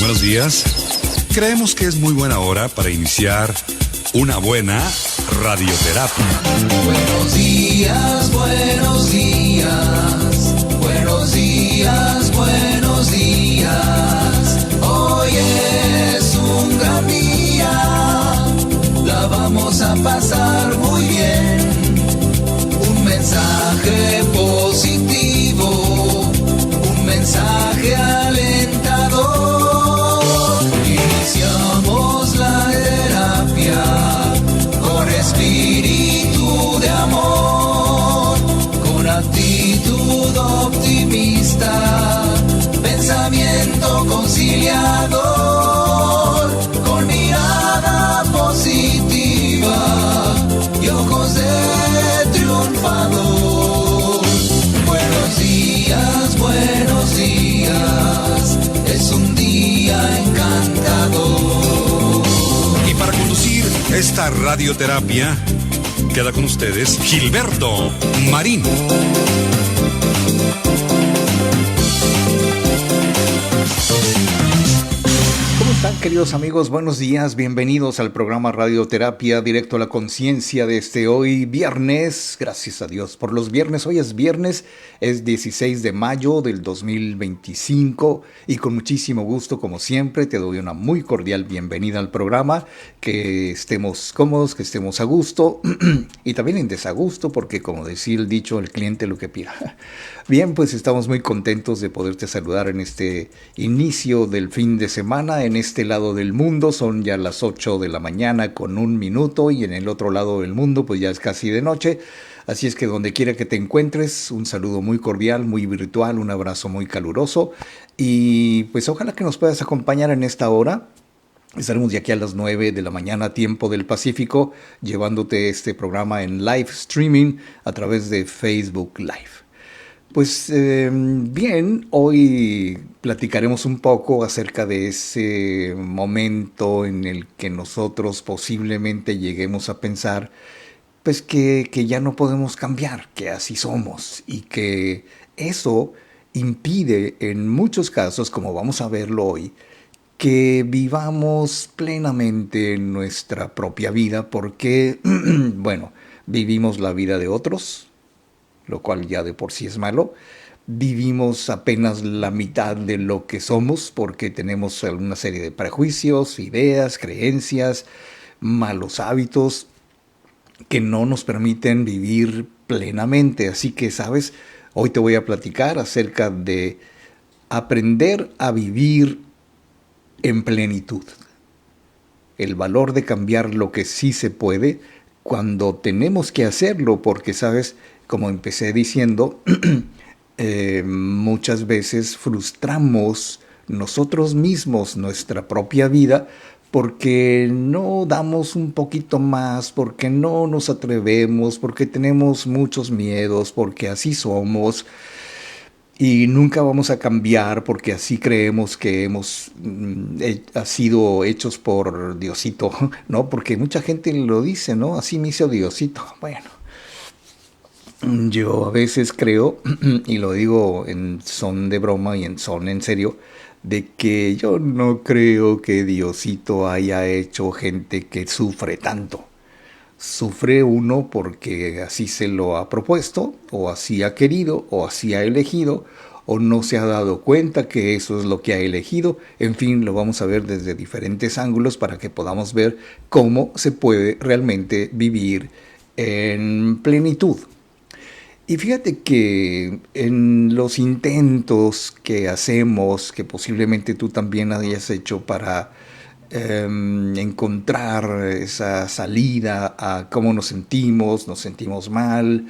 buenos días. Creemos que es muy buena hora para iniciar una buena radioterapia. Buenos días, buenos días, buenos días, buenos días. Hoy es un gran día, la vamos a pasar muy bien. Un mensaje positivo, un mensaje alentador. Iniciamos la terapia con espíritu de amor, con actitud optimista, pensamiento conciliador, con mirada positiva y ojos de triunfador. Buenos días, es un día encantador. Y para conducir esta radioterapia, queda con ustedes Gilberto Marín. ¿Cómo están, queridos amigos? Buenos días, bienvenidos al programa Radioterapia Directo a la Conciencia de hoy viernes. Gracias a Dios por los viernes. Hoy es viernes, es 16 de mayo del 2025 y con muchísimo gusto, como siempre, te doy una muy cordial bienvenida al programa. Que estemos cómodos, que estemos a gusto y también en desagusto, porque como decía el dicho, el cliente lo que pida. Bien, pues estamos muy contentos de poderte saludar en este inicio del fin de semana. En este lado del mundo son ya las 8 de la mañana con 1 minuto y en el otro lado del mundo pues ya es casi de noche. Así es que donde quiera que te encuentres, un saludo muy cordial, muy virtual, un abrazo muy caluroso y pues ojalá que nos puedas acompañar en esta hora. Estaremos de aquí a las 9 de la mañana, tiempo del Pacífico, llevándote este programa en live streaming a través de Facebook Live. Pues bien, hoy platicaremos un poco acerca de ese momento en el que nosotros posiblemente lleguemos a pensar pues que ya no podemos cambiar, que así somos y que eso impide en muchos casos, como vamos a verlo hoy, que vivamos plenamente nuestra propia vida porque, bueno, vivimos la vida de otros, lo cual ya de por sí es malo. Vivimos apenas la mitad de lo que somos porque tenemos una serie de prejuicios, ideas, creencias, malos hábitos que no nos permiten vivir plenamente. Así que, ¿sabes? Hoy te voy a platicar acerca de aprender a vivir en plenitud. El valor de cambiar lo que sí se puede cuando tenemos que hacerlo, porque, ¿sabes? Como empecé diciendo, muchas veces frustramos nosotros mismos nuestra propia vida porque no damos un poquito más, porque no nos atrevemos, porque tenemos muchos miedos, porque así somos y nunca vamos a cambiar porque así creemos que hemos sido hechos por Diosito, ¿no? Porque mucha gente lo dice, ¿no? Así me hizo Diosito. Bueno. Yo a veces creo, y lo digo en son de broma y en son en serio, de que yo no creo que Diosito haya hecho gente que sufre tanto. Sufre uno porque así se lo ha propuesto, o así ha querido, o así ha elegido, o no se ha dado cuenta que eso es lo que ha elegido. En fin, lo vamos a ver desde diferentes ángulos para que podamos ver cómo se puede realmente vivir en plenitud. Y fíjate que en los intentos que hacemos, que posiblemente tú también hayas hecho para encontrar esa salida a cómo nos sentimos mal,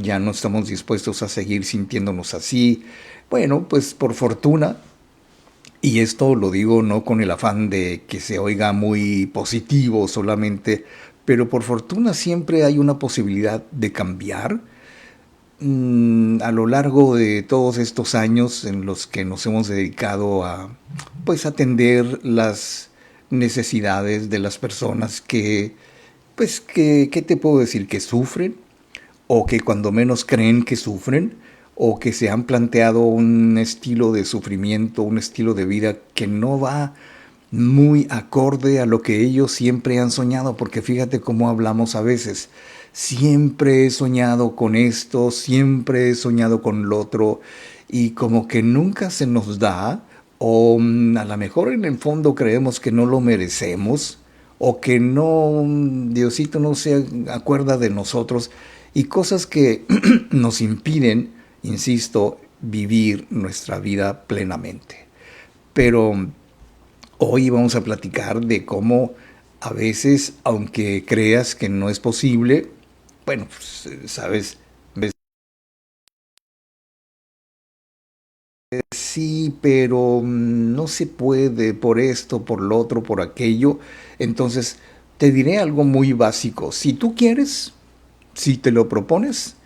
ya no estamos dispuestos a seguir sintiéndonos así. Bueno, pues por fortuna, y esto lo digo no con el afán de que se oiga muy positivo solamente, pero por fortuna siempre hay una posibilidad de cambiar. A lo largo de todos estos años en los que nos hemos dedicado a pues atender las necesidades de las personas que ¿qué te puedo decir? Que sufren o que cuando menos creen que sufren o que se han planteado un estilo de sufrimiento, un estilo de vida que no va muy acorde a lo que ellos siempre han soñado, porque fíjate cómo hablamos a veces. Siempre he soñado con esto, siempre he soñado con lo otro, y como que nunca se nos da, o a lo mejor en el fondo creemos que no lo merecemos, o que no, Diosito no se acuerda de nosotros, y cosas que nos impiden, insisto, vivir nuestra vida plenamente. Pero hoy vamos a platicar de cómo a veces, aunque creas que no es posible, bueno, pues, sabes, sí, pero no se puede por esto, por lo otro, por aquello. Entonces, te diré algo muy básico. Si tú quieres, si te lo propones,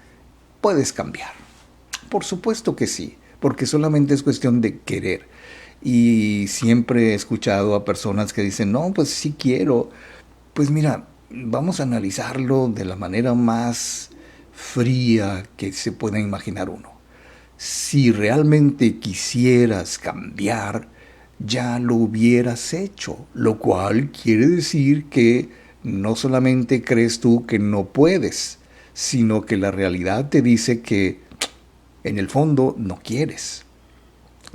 puedes cambiar. Por supuesto que sí, porque solamente es cuestión de querer. Y siempre he escuchado a personas que dicen, no, pues sí quiero. Pues mira, vamos a analizarlo de la manera más fría que se pueda imaginar uno. Si realmente quisieras cambiar, ya lo hubieras hecho, lo cual quiere decir que no solamente crees tú que no puedes, sino que la realidad te dice que en el fondo no quieres.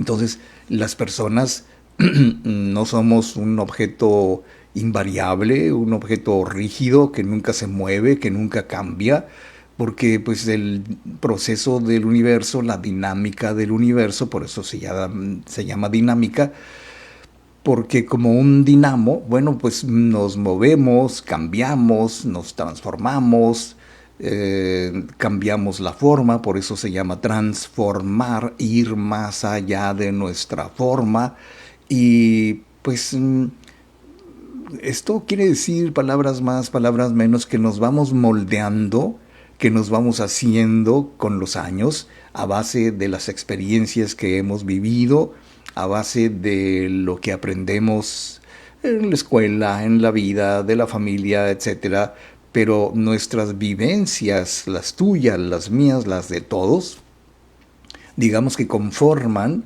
Entonces, las personas no somos un objeto invariable, un objeto rígido que nunca se mueve, que nunca cambia, porque pues el proceso del universo, la dinámica del universo, por eso se llama dinámica, porque como un dinamo, bueno, pues nos movemos, cambiamos, nos transformamos, cambiamos la forma, por eso se llama transformar, ir más allá de nuestra forma. Y pues esto quiere decir palabras más, palabras menos, que nos vamos moldeando, que nos vamos haciendo con los años a base de las experiencias que hemos vivido, a base de lo que aprendemos en la escuela, en la vida, de la familia, etcétera. Pero nuestras vivencias, las tuyas, las mías, las de todos, digamos que conforman,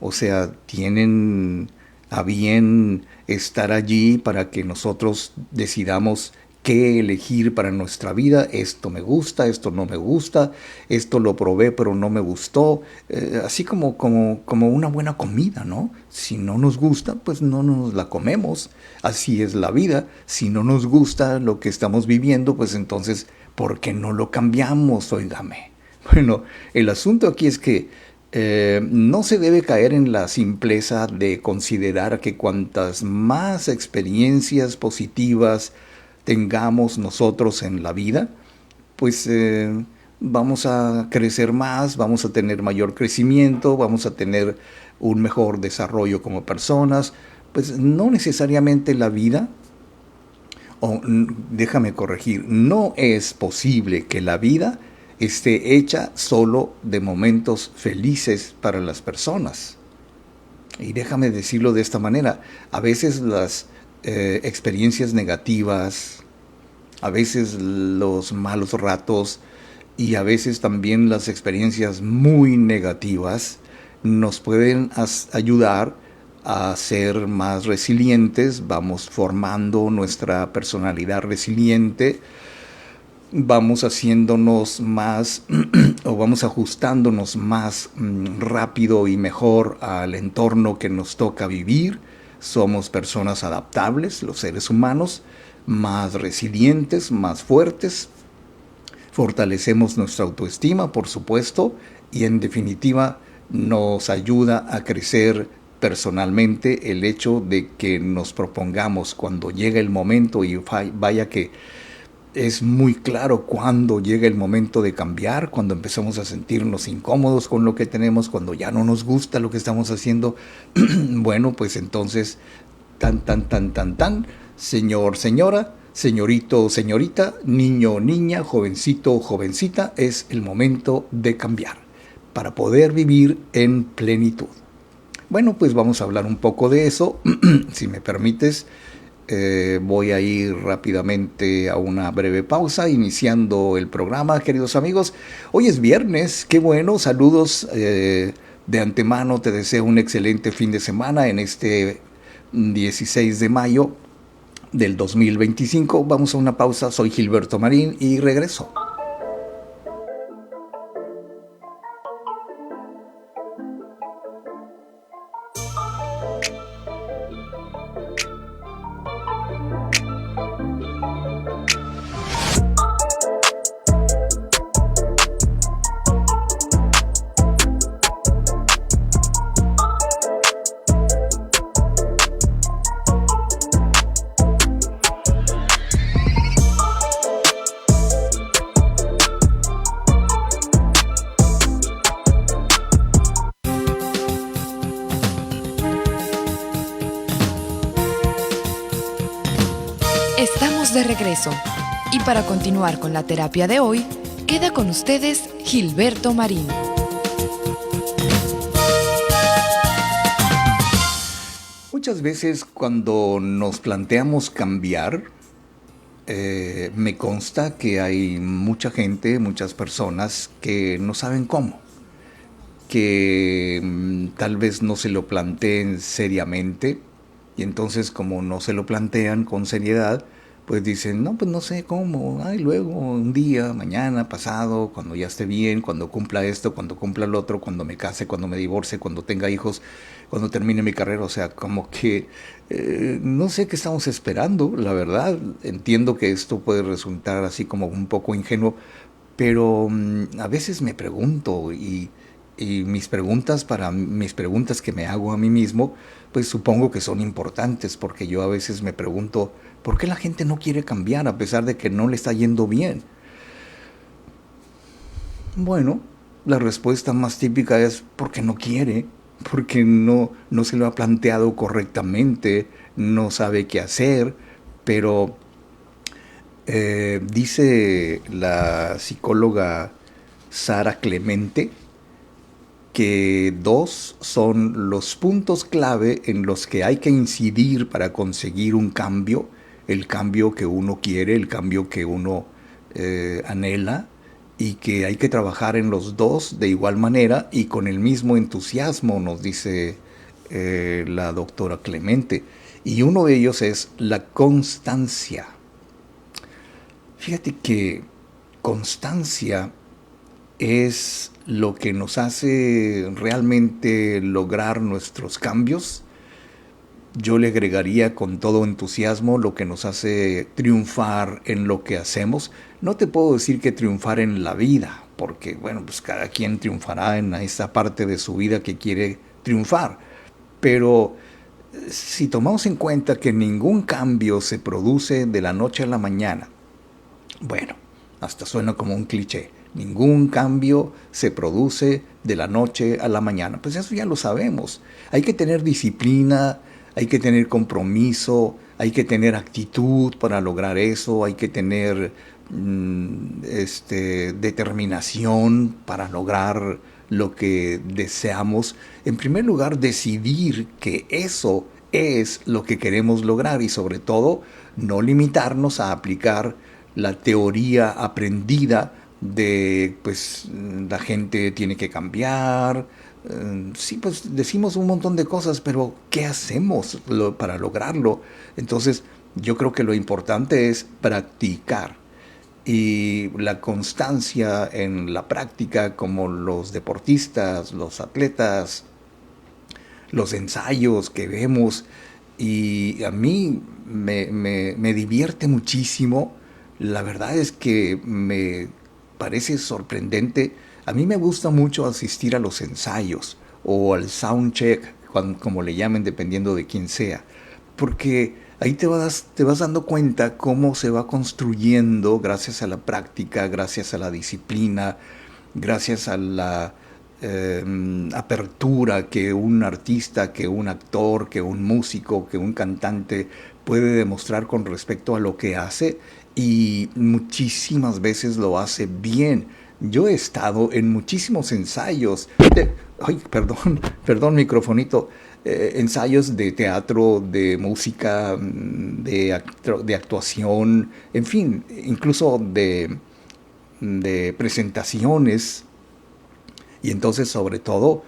o sea, tienen a bien estar allí para que nosotros decidamos qué elegir para nuestra vida. Esto me gusta, esto no me gusta, esto lo probé pero no me gustó. Así como una buena comida, ¿no? Si no nos gusta, pues no nos la comemos. Así es la vida. Si no nos gusta lo que estamos viviendo, pues entonces, ¿por qué no lo cambiamos? Óigame. Bueno, el asunto aquí es que no se debe caer en la simpleza de considerar que cuantas más experiencias positivas tengamos nosotros en la vida, pues vamos a crecer más, vamos a tener mayor crecimiento, vamos a tener un mejor desarrollo como personas. Pues no necesariamente la vida, o déjame corregir, no es posible que la vida esté hecha solo de momentos felices para las personas. Y déjame decirlo de esta manera, a veces las experiencias negativas, a veces los malos ratos y a veces también las experiencias muy negativas nos pueden ayudar a ser más resilientes. Vamos formando nuestra personalidad resiliente, vamos haciéndonos más o vamos ajustándonos más rápido y mejor al entorno que nos toca vivir. Somos personas adaptables, los seres humanos, más resilientes, más fuertes. Fortalecemos nuestra autoestima, por supuesto, y en definitiva nos ayuda a crecer personalmente el hecho de que nos propongamos cuando llega el momento, y vaya que es muy claro cuando llega el momento de cambiar, cuando empezamos a sentirnos incómodos con lo que tenemos, cuando ya no nos gusta lo que estamos haciendo. Bueno, pues entonces, tan, señor, señora, señorito, señorita, niño, niña, jovencito, jovencita, es el momento de cambiar para poder vivir en plenitud. Bueno, pues vamos a hablar un poco de eso, si me permites. Voy a ir rápidamente a una breve pausa, iniciando el programa, queridos amigos. Hoy es viernes, qué bueno, saludos de antemano, te deseo un excelente fin de semana en este 16 de mayo del 2025. Vamos a una pausa, soy Gilberto Marín y regreso. Estamos de regreso y para continuar con la terapia de hoy, queda con ustedes Gilberto Marín. Muchas veces cuando nos planteamos cambiar, me consta que hay mucha gente, muchas personas que no saben cómo, que tal vez no se lo planteen seriamente, y entonces como no se lo plantean con seriedad, pues dicen, no, pues no sé cómo, ay, luego, un día, mañana, pasado, cuando ya esté bien, cuando cumpla esto, cuando cumpla lo otro, cuando me case, cuando me divorcie, cuando tenga hijos, cuando termine mi carrera. O sea, como que no sé qué estamos esperando, la verdad. Entiendo que esto puede resultar así como un poco ingenuo, pero a veces me pregunto y mis preguntas que me hago a mí mismo, pues supongo que son importantes, porque yo a veces me pregunto, ¿por qué la gente no quiere cambiar a pesar de que no le está yendo bien? Bueno, la respuesta más típica es porque no quiere, porque no se lo ha planteado correctamente, no sabe qué hacer, pero dice la psicóloga Sara Clemente que dos son los puntos clave en los que hay que incidir para conseguir un cambio, el cambio que uno quiere, el cambio que uno anhela, y que hay que trabajar en los dos de igual manera y con el mismo entusiasmo, nos dice la doctora Clemente. Y uno de ellos es la constancia. Fíjate que constancia es lo que nos hace realmente lograr nuestros cambios. Yo le agregaría con todo entusiasmo lo que nos hace triunfar en lo que hacemos. No te puedo decir que triunfar en la vida, porque bueno, pues cada quien triunfará en esa parte de su vida que quiere triunfar. Pero si tomamos en cuenta que ningún cambio se produce de la noche a la mañana, bueno, hasta suena como un cliché. Ningún cambio se produce de la noche a la mañana. Pues eso ya lo sabemos. Hay que tener disciplina, hay que tener compromiso, hay que tener actitud para lograr eso, hay que tener determinación para lograr lo que deseamos. En primer lugar, decidir que eso es lo que queremos lograr y sobre todo no limitarnos a aplicar la teoría aprendida de pues la gente tiene que cambiar. Sí, pues decimos un montón de cosas, pero ¿qué hacemos para lograrlo? Entonces yo creo que lo importante es practicar, y la constancia en la práctica, como los deportistas, los atletas, los ensayos que vemos, y a mí me divierte muchísimo. La verdad es que me parece sorprendente. A mí me gusta mucho asistir a los ensayos o al soundcheck, como le llamen, dependiendo de quién sea, porque ahí te vas dando cuenta cómo se va construyendo gracias a la práctica, gracias a la disciplina, gracias a la apertura que un artista, que un actor, que un músico, que un cantante puede demostrar con respecto a lo que hace, y muchísimas veces lo hace bien. Yo he estado en muchísimos ensayos. Ay, perdón, microfonito. ensayos de teatro, de música, de actuación, en fin, incluso de presentaciones. Y entonces, sobre todo,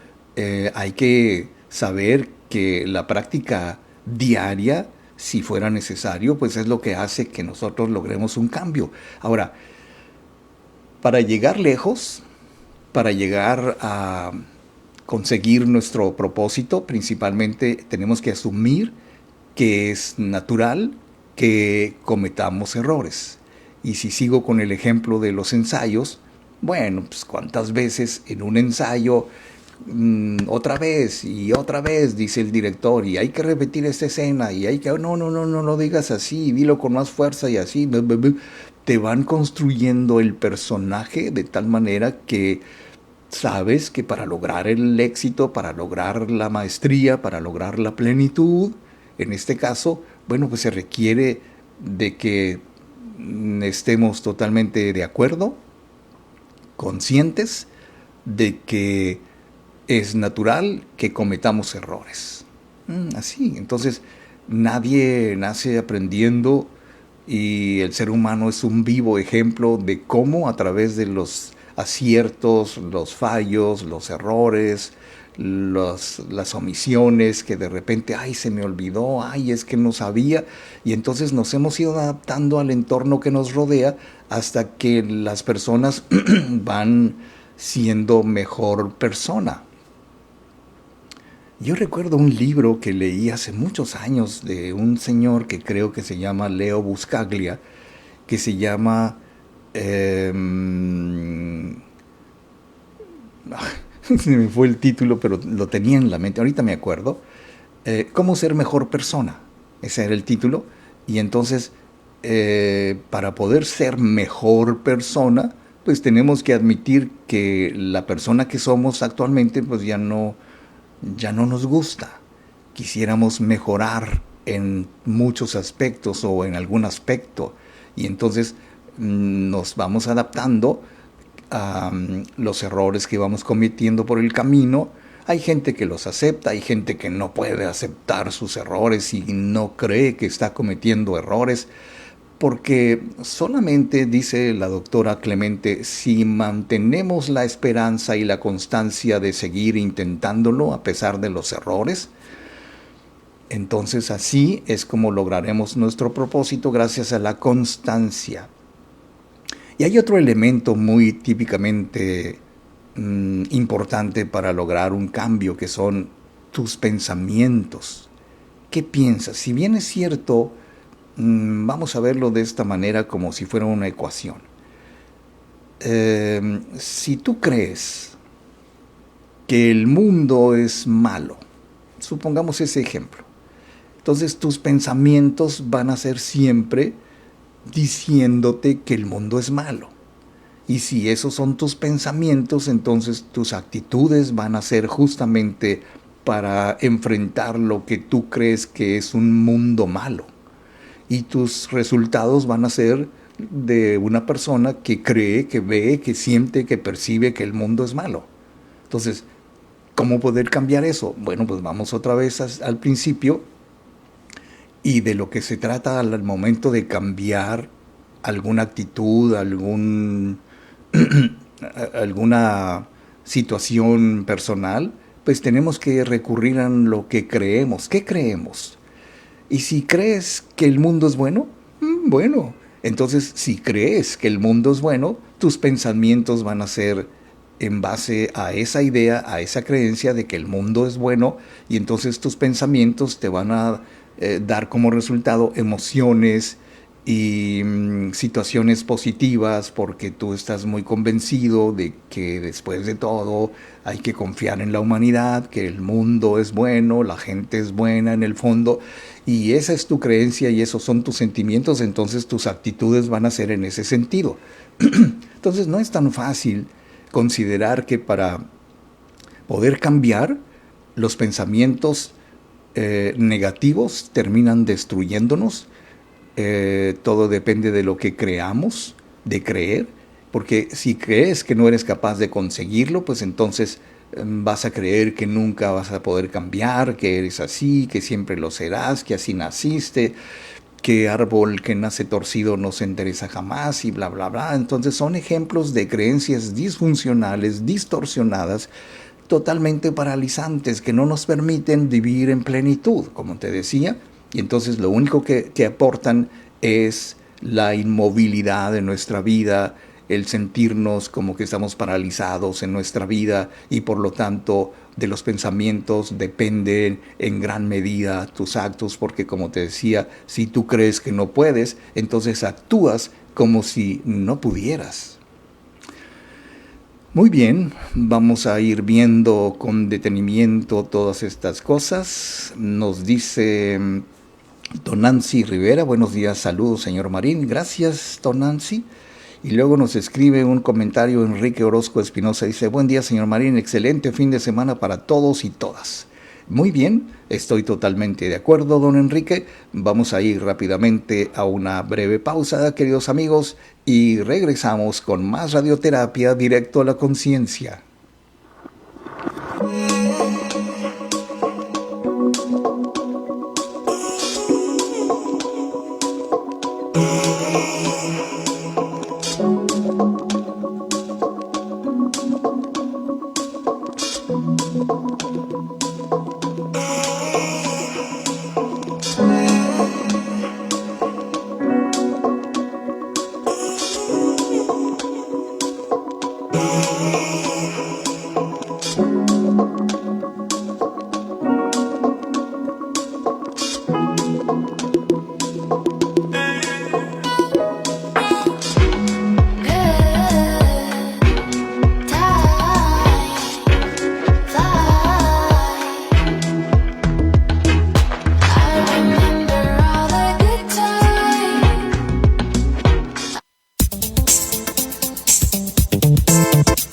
hay que saber que la práctica diaria, si fuera necesario, pues es lo que hace que nosotros logremos un cambio. Ahora, para llegar lejos, para llegar a conseguir nuestro propósito, principalmente tenemos que asumir que es natural que cometamos errores. Y si sigo con el ejemplo de los ensayos, bueno, pues cuántas veces en un ensayo, otra vez y otra vez, dice el director, y hay que repetir esta escena, y hay que, no digas así, dilo con más fuerza y así, te van construyendo el personaje de tal manera que sabes que para lograr el éxito, para lograr la maestría, para lograr la plenitud, en este caso, bueno, pues se requiere de que estemos totalmente de acuerdo, conscientes de que es natural que cometamos errores. Así, entonces nadie nace aprendiendo y el ser humano es un vivo ejemplo de cómo a través de los aciertos, los fallos, los errores, las omisiones, que de repente, ay, se me olvidó, ay, es que no sabía, y entonces nos hemos ido adaptando al entorno que nos rodea hasta que las personas van siendo mejor persona. Yo recuerdo un libro que leí hace muchos años de un señor que creo que se llama Leo Buscaglia, que se llama se me fue el título, pero lo tenía en la mente, ahorita me acuerdo. ¿Cómo ser mejor persona? Ese era el título. Y entonces, para poder ser mejor persona, pues tenemos que admitir que la persona que somos actualmente, pues ya no nos gusta. Quisiéramos mejorar en muchos aspectos o en algún aspecto. Y entonces nos vamos adaptando a los errores que vamos cometiendo por el camino. Hay gente que los acepta, hay gente que no puede aceptar sus errores y no cree que está cometiendo errores, porque solamente, dice la doctora Clemente, si mantenemos la esperanza y la constancia de seguir intentándolo a pesar de los errores, entonces así es como lograremos nuestro propósito, gracias a la constancia. Y hay otro elemento muy típicamente importante para lograr un cambio, que son tus pensamientos. ¿Qué piensas? Si bien es cierto, vamos a verlo de esta manera, como si fuera una ecuación. Si tú crees que el mundo es malo, supongamos ese ejemplo, entonces tus pensamientos van a ser siempre diciéndote que el mundo es malo. Y si esos son tus pensamientos, entonces tus actitudes van a ser justamente para enfrentar lo que tú crees que es un mundo malo. Y tus resultados van a ser de una persona que cree, que ve, que siente, que percibe que el mundo es malo. Entonces, ¿cómo poder cambiar eso? Bueno, pues vamos otra vez al principio. Y de lo que se trata al momento de cambiar alguna actitud, alguna situación personal, pues tenemos que recurrir a lo que creemos. ¿Qué creemos? Y si crees que el mundo es bueno, bueno, entonces si crees que el mundo es bueno, tus pensamientos van a ser en base a esa idea, a esa creencia de que el mundo es bueno, y entonces tus pensamientos te van a dar como resultado emociones y situaciones positivas, porque tú estás muy convencido de que después de todo hay que confiar en la humanidad, que el mundo es bueno, la gente es buena en el fondo, y esa es tu creencia y esos son tus sentimientos, entonces tus actitudes van a ser en ese sentido. Entonces no es tan fácil considerar que para poder cambiar los pensamientos negativos terminan destruyéndonos. Todo depende de lo que creamos, de creer, porque si crees que no eres capaz de conseguirlo, pues entonces vas a creer que nunca vas a poder cambiar, que eres así, que siempre lo serás, que así naciste, que árbol que nace torcido no se endereza jamás y bla, bla, bla. Entonces son ejemplos de creencias disfuncionales, distorsionadas, totalmente paralizantes, que no nos permiten vivir en plenitud, como te decía. Y entonces lo único que aportan es la inmovilidad de nuestra vida, el sentirnos como que estamos paralizados en nuestra vida y por lo tanto de los pensamientos dependen en gran medida tus actos, porque como te decía, si tú crees que no puedes, entonces actúas como si no pudieras. Muy bien, vamos a ir viendo con detenimiento todas estas cosas. Nos dice Don Nancy Rivera, buenos días, saludos señor Marín, gracias Don Nancy. Y luego nos escribe un comentario Enrique Orozco Espinosa, dice, buen día señor Marín, excelente fin de semana para todos y todas. Muy bien, estoy totalmente de acuerdo, don Enrique. Vamos a ir rápidamente a una breve pausa, queridos amigos, y regresamos con más radioterapia directo a la conciencia.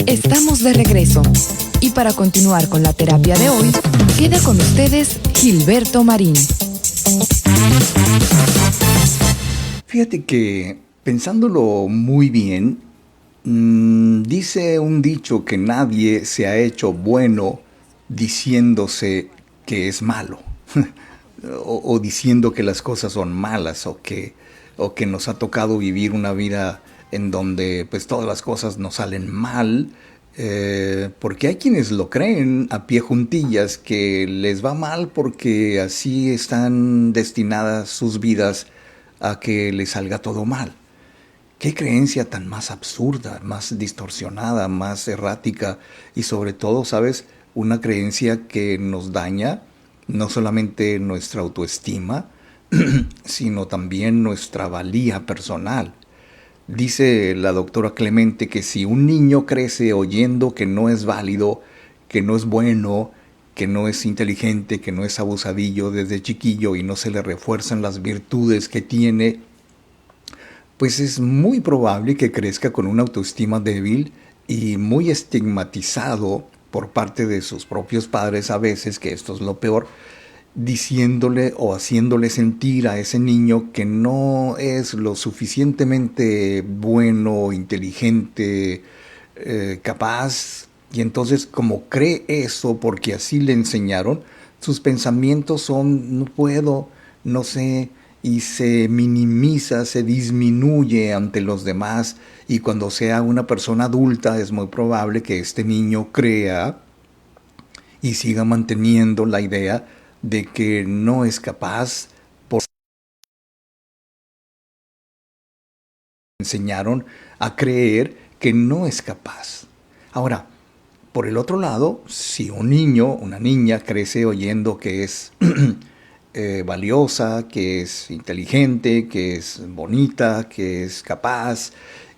Estamos de regreso y para continuar con la terapia de hoy, queda con ustedes Gilberto Marín. Fíjate que pensándolo muy bien, dice un dicho que nadie se ha hecho bueno diciéndose que es malo o diciendo que las cosas son malas o que nos ha tocado vivir una vida en donde pues todas las cosas nos salen mal, porque hay quienes lo creen a pie juntillas que les va mal porque así están destinadas sus vidas a que les salga todo mal. Qué creencia tan más absurda, más distorsionada, más errática y sobre todo, ¿sabes? Una creencia que nos daña no solamente nuestra autoestima, sino también nuestra valía personal. Dice la doctora Clemente que si un niño crece oyendo que no es válido, que no es bueno, que no es inteligente, que no es abusadillo desde chiquillo y no se le refuerzan las virtudes que tiene, pues es muy probable que crezca con una autoestima débil y muy estigmatizado por parte de sus propios padres a veces, que esto es lo peor, diciéndole o haciéndole sentir a ese niño que no es lo suficientemente bueno, inteligente, capaz. Y entonces, como cree eso porque así le enseñaron, sus pensamientos son no puedo, no sé, y se minimiza, se disminuye ante los demás. Y cuando sea una persona adulta es muy probable que este niño crea y siga manteniendo la idea de que no es capaz por enseñaron a creer que no es capaz. Ahora, por el otro lado, si un niño, una niña crece oyendo que es valiosa, que es inteligente, que es bonita, que es capaz,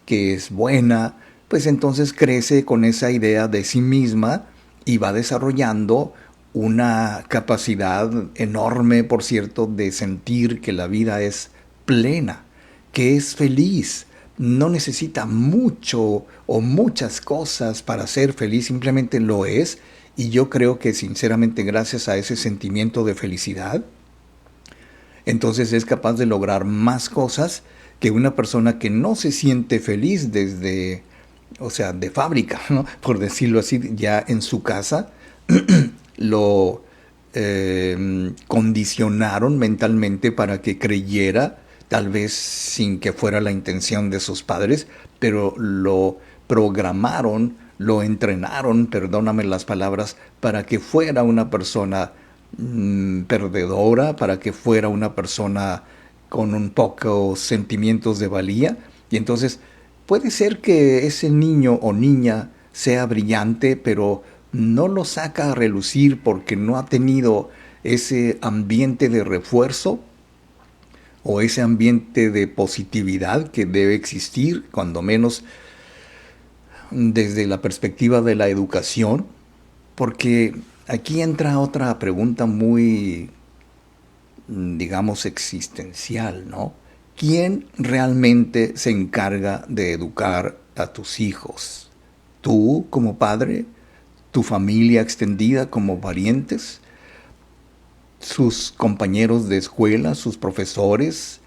que es buena, pues entonces crece con esa idea de sí misma y va desarrollando una capacidad enorme, por cierto, de sentir que la vida es plena, que es feliz. No necesita mucho o muchas cosas para ser feliz, simplemente lo es. Y yo creo que sinceramente gracias a ese sentimiento de felicidad, entonces es capaz de lograr más cosas que una persona que no se siente feliz desde o sea, de fábrica, ¿no? Por decirlo así, ya en su casa lo condicionaron mentalmente para que creyera, tal vez sin que fuera la intención de sus padres, pero lo programaron, lo entrenaron, perdóname las palabras, para que fuera una persona perdedora, para que fuera una persona con un poco sentimientos de valía. Y entonces puede ser que ese niño o niña sea brillante, pero no lo saca a relucir porque no ha tenido ese ambiente de refuerzo o ese ambiente de positividad que debe existir, cuando menos desde la perspectiva de la educación, porque aquí entra otra pregunta muy, digamos, existencial, ¿no? ¿Quién realmente se encarga de educar a tus hijos? ¿Tú como padre? ¿Tu familia extendida como parientes? ¿Sus compañeros de escuela? ¿Sus profesores?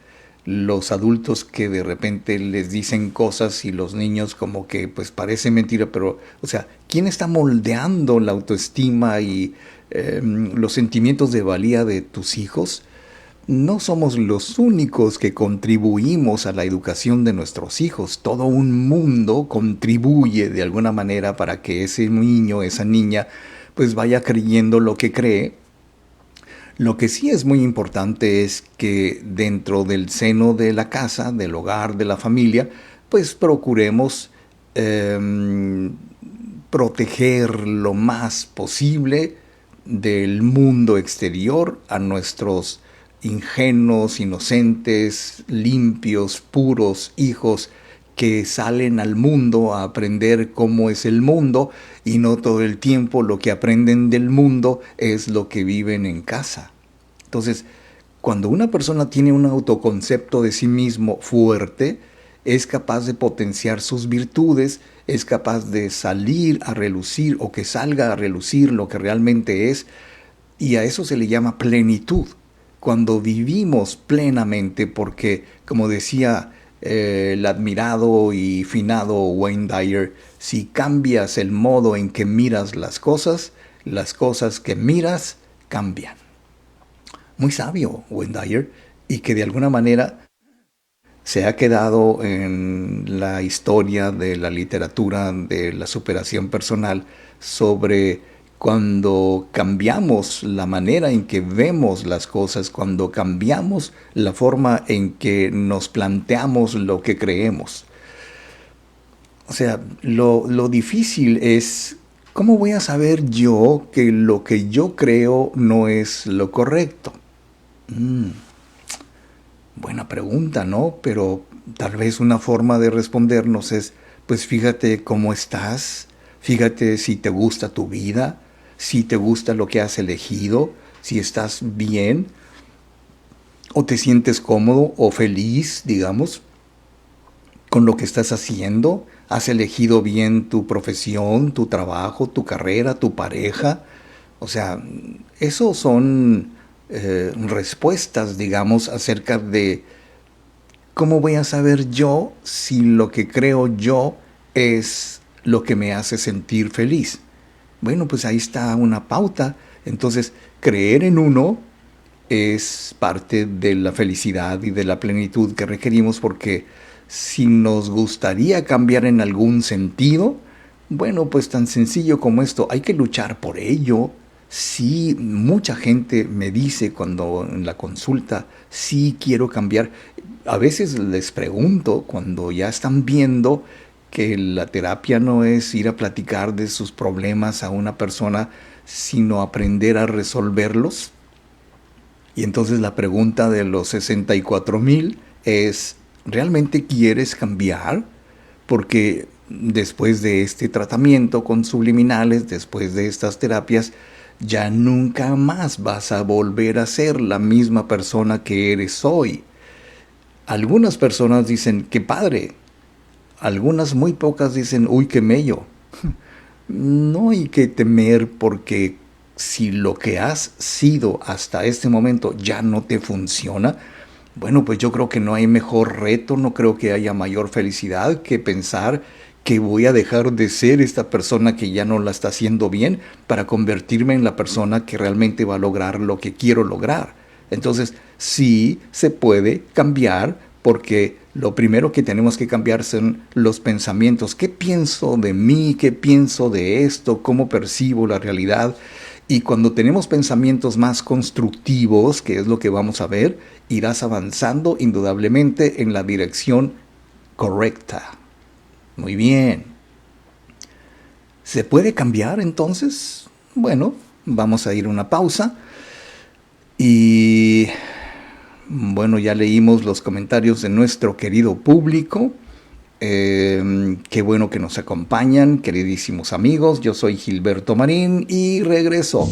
¿Los adultos que de repente les dicen cosas y los niños como que pues parece mentira, pero, o sea, ¿quién está moldeando la autoestima y los sentimientos de valía de tus hijos? No somos los únicos que contribuimos a la educación de nuestros hijos. Todo un mundo contribuye de alguna manera para que ese niño, esa niña, pues vaya creyendo lo que cree. Lo que sí es muy importante es que dentro del seno de la casa, del hogar, de la familia, pues procuremos proteger lo más posible del mundo exterior a nuestros ingenuos, inocentes, limpios, puros hijos que salen al mundo a aprender cómo es el mundo, y no todo el tiempo lo que aprenden del mundo es lo que viven en casa. Entonces, cuando una persona tiene un autoconcepto de sí mismo fuerte, es capaz de potenciar sus virtudes, es capaz de salir a relucir o que salga a relucir lo que realmente es, y a eso se le llama plenitud. Cuando vivimos plenamente, porque como decía el admirado y finado Wayne Dyer, si cambias el modo en que miras las cosas que miras cambian. Muy sabio Wayne Dyer, y que de alguna manera se ha quedado en la historia de la literatura de la superación personal, sobre cuando cambiamos la manera en que vemos las cosas, cuando cambiamos la forma en que nos planteamos lo que creemos. O sea, lo difícil es, ¿cómo voy a saber yo que lo que yo creo no es lo correcto? Buena pregunta, ¿no? Pero tal vez una forma de respondernos es, pues fíjate cómo estás, fíjate si te gusta tu vida, si te gusta lo que has elegido, si estás bien o te sientes cómodo o feliz, digamos, con lo que estás haciendo. ¿Has elegido bien tu profesión, tu trabajo, tu carrera, tu pareja? O sea, esos son respuestas, digamos, acerca de cómo voy a saber yo si lo que creo yo es lo que me hace sentir feliz. Bueno, pues ahí está una pauta. Entonces, creer en uno es parte de la felicidad y de la plenitud que requerimos, porque si nos gustaría cambiar en algún sentido, bueno, pues tan sencillo como esto, hay que luchar por ello. Sí, mucha gente me dice cuando en la consulta, sí quiero cambiar. A veces les pregunto, cuando ya están viendo que la terapia no es ir a platicar de sus problemas a una persona, sino aprender a resolverlos. Y entonces la pregunta de los 64,000 es, ¿realmente quieres cambiar? Porque después de este tratamiento con subliminales, después de estas terapias, ya nunca más vas a volver a ser la misma persona que eres hoy. Algunas personas dicen, qué padre. Algunas muy pocas dicen, uy, qué mello. No hay que temer, porque si lo que has sido hasta este momento ya no te funciona, bueno, pues yo creo que no hay mejor reto, no creo que haya mayor felicidad que pensar que voy a dejar de ser esta persona que ya no la está haciendo bien para convertirme en la persona que realmente va a lograr lo que quiero lograr. Entonces, sí se puede cambiar, porque lo primero que tenemos que cambiar son los pensamientos. ¿Qué pienso de mí? ¿Qué pienso de esto? ¿Cómo percibo la realidad? Y cuando tenemos pensamientos más constructivos, que es lo que vamos a ver, irás avanzando indudablemente en la dirección correcta. Muy bien. ¿Se puede cambiar entonces? Bueno, vamos a ir a una pausa. Y bueno, ya leímos los comentarios de nuestro querido público. Qué bueno que nos acompañan, queridísimos amigos. Yo soy Gilberto Marín y regreso.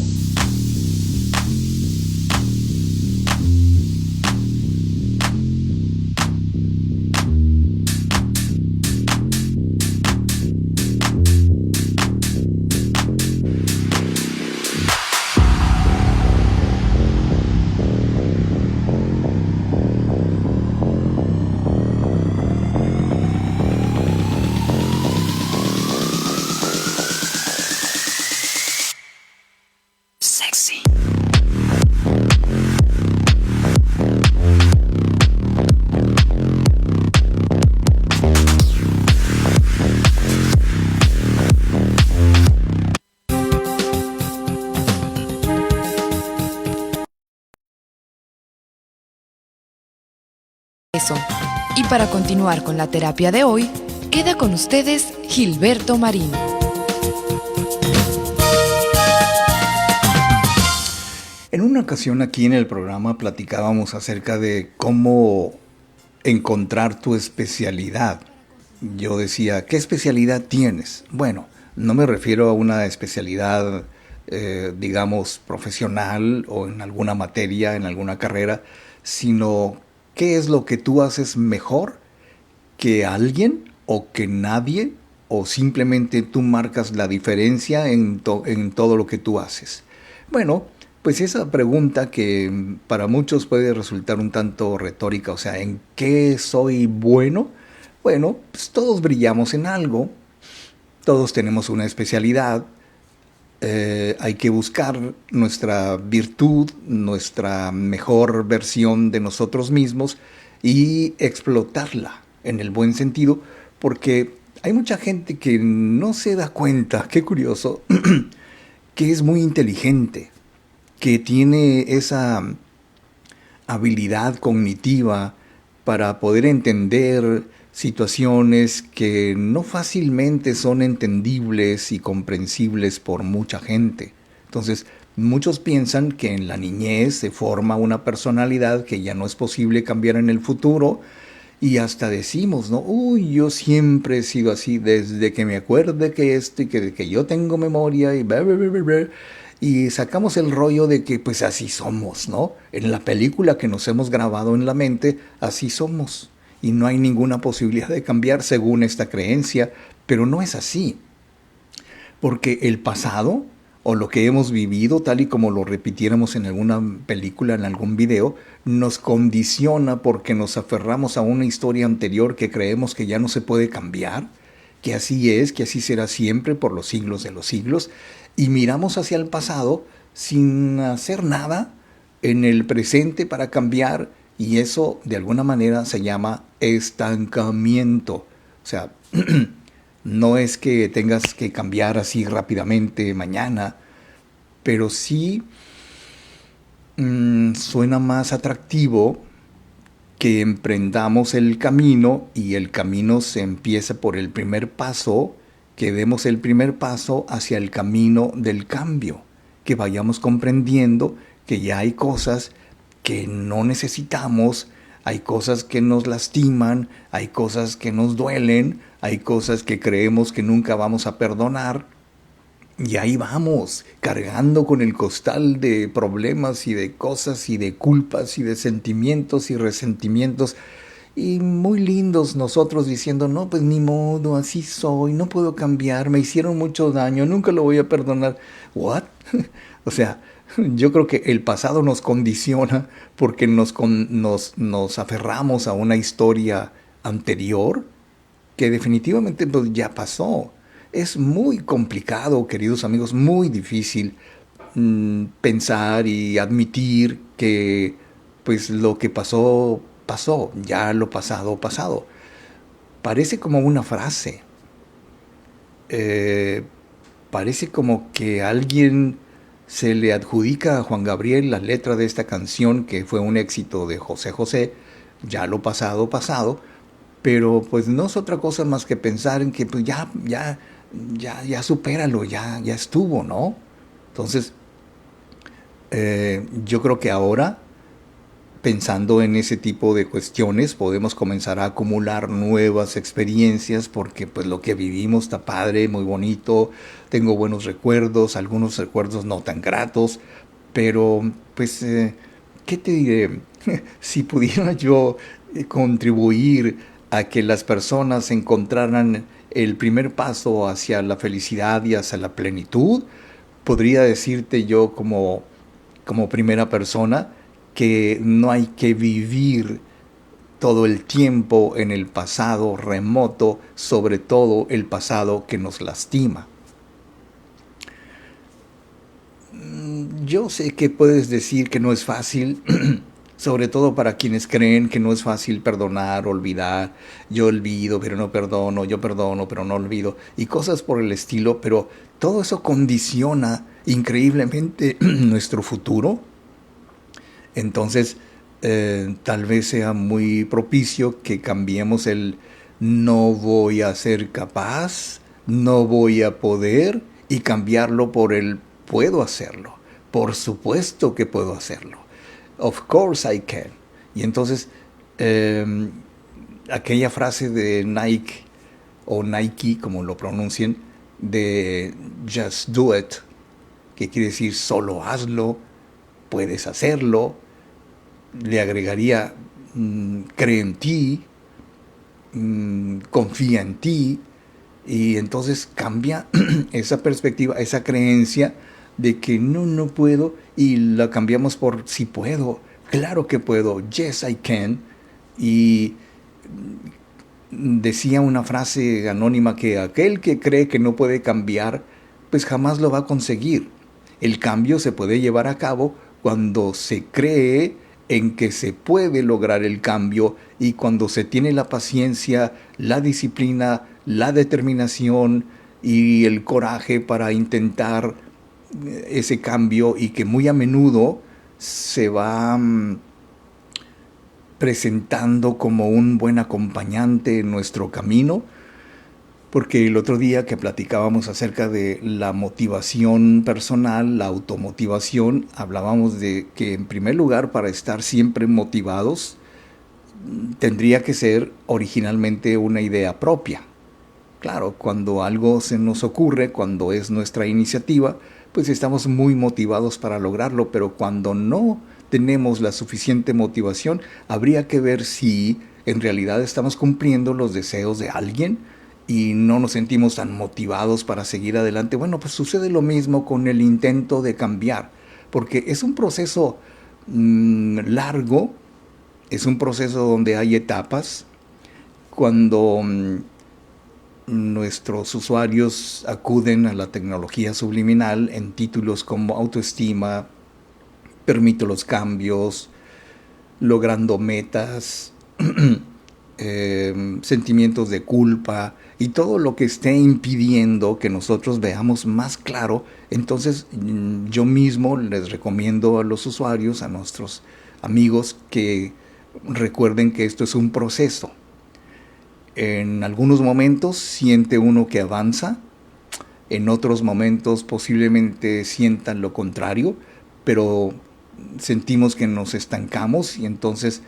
Y para continuar con la terapia de hoy, queda con ustedes Gilberto Marín. En una ocasión aquí en el programa platicábamos acerca de cómo encontrar tu especialidad. Yo decía, ¿qué especialidad tienes? Bueno, no me refiero a una especialidad, digamos, profesional o en alguna materia, en alguna carrera, sino ¿qué es lo que tú haces mejor que alguien o que nadie, o simplemente tú marcas la diferencia en todo lo que tú haces? Bueno, pues esa pregunta que para muchos puede resultar un tanto retórica, o sea, ¿en qué soy bueno? Bueno, pues todos brillamos en algo, todos tenemos una especialidad. Hay que buscar nuestra virtud, nuestra mejor versión de nosotros mismos y explotarla en el buen sentido, porque hay mucha gente que no se da cuenta, qué curioso, que es muy inteligente, que tiene esa habilidad cognitiva para poder entender situaciones que no fácilmente son entendibles y comprensibles por mucha gente. Entonces, muchos piensan que en la niñez se forma una personalidad que ya no es posible cambiar en el futuro, y hasta decimos, ¿no? Uy, yo siempre he sido así desde que me acuerde que esto y que yo tengo memoria y bla, bla, bla, bla, bla. Y sacamos el rollo de que pues así somos, ¿no? En la película que nos hemos grabado en la mente, así somos. Y no hay ninguna posibilidad de cambiar según esta creencia, pero no es así. Porque el pasado, o lo que hemos vivido, tal y como lo repitiéramos en alguna película, en algún video, nos condiciona porque nos aferramos a una historia anterior que creemos que ya no se puede cambiar, que así es, que así será siempre por los siglos de los siglos, y miramos hacia el pasado sin hacer nada en el presente para cambiar. Y eso, de alguna manera, se llama estancamiento. O sea, no es que tengas que cambiar así rápidamente mañana, pero sí suena más atractivo que emprendamos el camino, y el camino se empieza por el primer paso, que demos el primer paso hacia el camino del cambio, que vayamos comprendiendo que ya hay cosas que no necesitamos, hay cosas que nos lastiman, hay cosas que nos duelen, hay cosas que creemos que nunca vamos a perdonar, y ahí vamos, cargando con el costal de problemas y de cosas y de culpas y de sentimientos y resentimientos, y muy lindos nosotros diciendo, no, pues ni modo, así soy, no puedo cambiar, me hicieron mucho daño, nunca lo voy a perdonar. ¿What? O sea, yo creo que el pasado nos condiciona porque nos aferramos a una historia anterior que definitivamente pues, ya pasó. Es muy complicado, queridos amigos, muy difícil pensar y admitir que pues lo que pasó, pasó, ya lo pasado, pasado. Parece como una frase, eh, parece como que alguien se le adjudica a Juan Gabriel la letra de esta canción que fue un éxito de José José, ya lo pasado, pasado, pero pues no es otra cosa más que pensar en que pues ya supéralo, ya estuvo, ¿no? Entonces, yo creo que ahora, pensando en ese tipo de cuestiones, podemos comenzar a acumular nuevas experiencias porque pues lo que vivimos está padre, muy bonito, tengo buenos recuerdos, algunos recuerdos no tan gratos, pero pues, ¿qué te diré? Si pudiera yo contribuir a que las personas encontraran el primer paso hacia la felicidad y hacia la plenitud, podría decirte yo como primera persona que no hay que vivir todo el tiempo en el pasado remoto, sobre todo el pasado que nos lastima. Yo sé que puedes decir que no es fácil, sobre todo para quienes creen que no es fácil perdonar, olvidar, yo olvido pero no perdono, yo perdono pero no olvido, y cosas por el estilo, pero todo eso condiciona increíblemente nuestro futuro. Entonces, tal vez sea muy propicio que cambiemos el no voy a ser capaz, no voy a poder, y cambiarlo por el puedo hacerlo. Por supuesto que puedo hacerlo. Of course I can. Y entonces, eh, aquella frase de Nike, o Nike, como lo pronuncien, de just do it, que quiere decir solo hazlo, puedes hacerlo, le agregaría cree en ti, confía en ti, y entonces cambia esa perspectiva, esa creencia de que no puedo, y la cambiamos por sí puedo, claro que puedo, yes I can. Y decía una frase anónima que aquel que cree que no puede cambiar, pues jamás lo va a conseguir. El cambio se puede llevar a cabo cuando se cree en que se puede lograr el cambio, y cuando se tiene la paciencia, la disciplina, la determinación y el coraje para intentar ese cambio, y que muy a menudo se va presentando como un buen acompañante en nuestro camino. Porque el otro día que platicábamos acerca de la motivación personal, la automotivación, hablábamos de que en primer lugar, para estar siempre motivados, tendría que ser originalmente una idea propia. Claro, cuando algo se nos ocurre, cuando es nuestra iniciativa, pues estamos muy motivados para lograrlo, pero cuando no tenemos la suficiente motivación, habría que ver si en realidad estamos cumpliendo los deseos de alguien y no nos sentimos tan motivados para seguir adelante. Bueno, pues sucede lo mismo con el intento de cambiar, porque es un proceso largo, es un proceso donde hay etapas. Cuando nuestros usuarios acuden a la tecnología subliminal en títulos como autoestima, permito los cambios, logrando metas, sentimientos de culpa y todo lo que esté impidiendo que nosotros veamos más claro, entonces yo mismo les recomiendo a los usuarios, a nuestros amigos, que recuerden que esto es un proceso. En algunos momentos siente uno que avanza, en otros momentos posiblemente sientan lo contrario, pero sentimos que nos estancamos, y entonces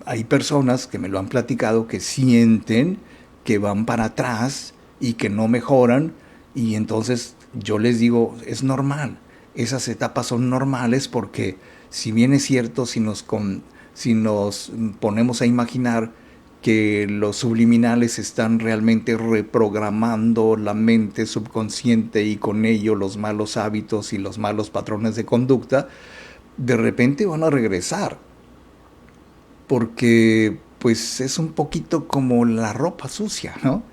hay personas que me lo han platicado que sienten que van para atrás y que no mejoran, y entonces yo les digo, es normal, esas etapas son normales, porque si bien es cierto, si nos ponemos a imaginar que los subliminales están realmente reprogramando la mente subconsciente y con ello los malos hábitos y los malos patrones de conducta, de repente van a regresar, porque pues es un poquito como la ropa sucia, ¿no?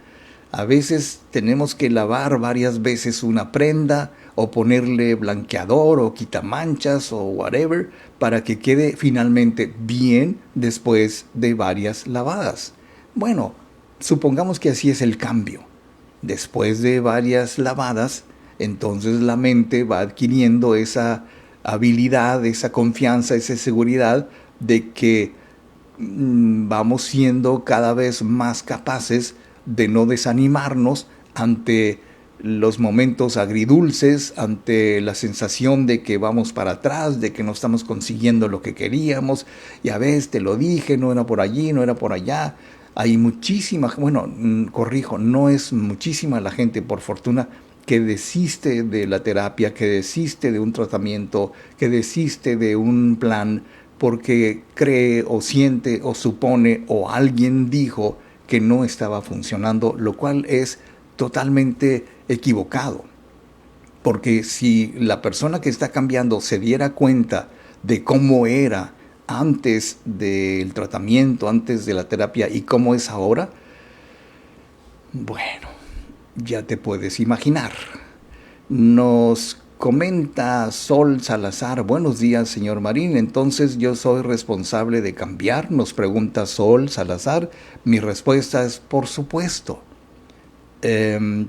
A veces tenemos que lavar varias veces una prenda o ponerle blanqueador o quitamanchas o whatever para que quede finalmente bien después de varias lavadas. Bueno, supongamos que así es el cambio. Después de varias lavadas, entonces la mente va adquiriendo esa habilidad, esa confianza, esa seguridad de que vamos siendo cada vez más capaces de no desanimarnos ante los momentos agridulces, ante la sensación de que vamos para atrás, de que no estamos consiguiendo lo que queríamos. Ya ves, te lo dije, no era por allí, no era por allá. Hay muchísima, bueno, corrijo, no es muchísima la gente, por fortuna, que desiste de la terapia, que desiste de un tratamiento, que desiste de un plan, porque cree o siente o supone o alguien dijo que no estaba funcionando, lo cual es totalmente equivocado. Porque si la persona que está cambiando se diera cuenta de cómo era antes del tratamiento, antes de la terapia y cómo es ahora, bueno, ya te puedes imaginar. Nos comenta Sol Salazar: buenos días, señor Marín. Entonces yo soy responsable de cambiar, nos pregunta Sol Salazar. Mi respuesta es por supuesto.